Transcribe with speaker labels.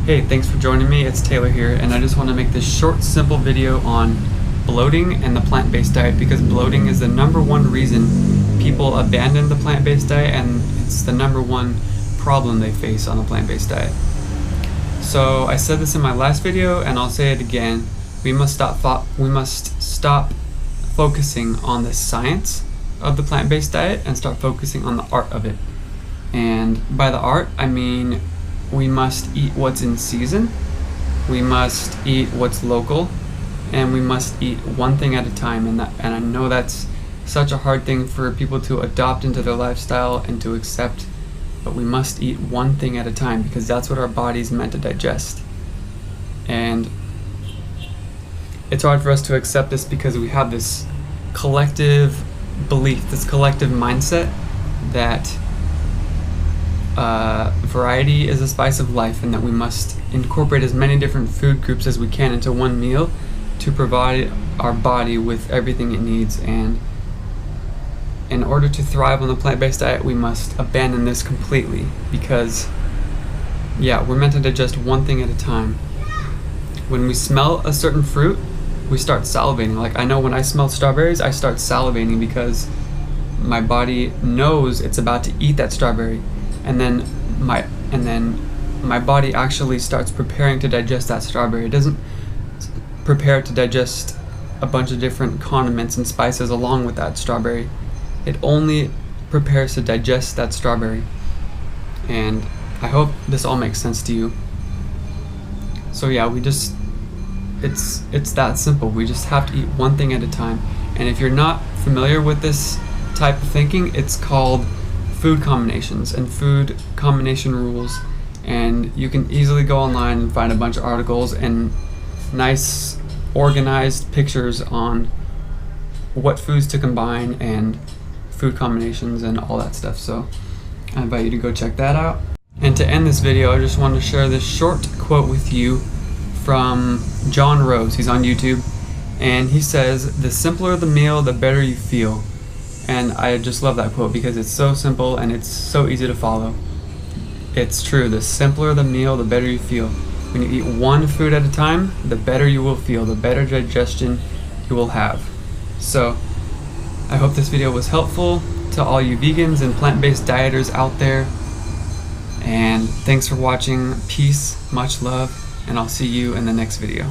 Speaker 1: Hey, thanks for joining me. It's Taylor here, and I just want to make this short, simple video on bloating and the plant-based diet, because bloating is the #1 reason people abandon the plant-based diet, and it's the #1 problem they face on the plant-based diet. So I said this in my last video, and I'll say it again. We must stop focusing on the science of the plant-based diet and start focusing on the art of it. And by the art, I mean we must eat what's in season, we must eat what's local, and we must eat one thing at a time. And I know that's such a hard thing for people to adopt into their lifestyle and to accept, but we must eat one thing at a time because that's what our body's meant to digest. And it's hard for us to accept this because we have this collective belief, this collective mindset that variety is a spice of life, and that we must incorporate as many different food groups as we can into one meal to provide our body with everything it needs. And in order to thrive on the plant-based diet, we must abandon this completely because, yeah, we're meant to digest one thing at a time. When we smell a certain fruit, we start salivating. Like, I know when I smell strawberries, I start salivating because my body knows it's about to eat that strawberry. And then my body actually starts preparing to digest that strawberry. It doesn't prepare to digest a bunch of different condiments and spices along with that strawberry. It only prepares to digest that strawberry. And I hope this all makes sense to you. So yeah, it's that simple. We just have to eat one thing at a time. And if you're not familiar with this type of thinking, it's called food combinations and food combination rules. And you can easily go online and find a bunch of articles and nice organized pictures on what foods to combine and food combinations and all that stuff. So I invite you to go check that out. And to end this video, I just wanted to share this short quote with you from John Rose. He's on YouTube, and he says, "The simpler the meal, the better you feel." And I just love that quote because it's so simple and it's so easy to follow. It's true. The simpler the meal, the better you feel. When you eat one food at a time, the better you will feel, the better digestion you will have. So I hope this video was helpful to all you vegans and plant-based dieters out there. And thanks for watching. Peace, much love, and I'll see you in the next video.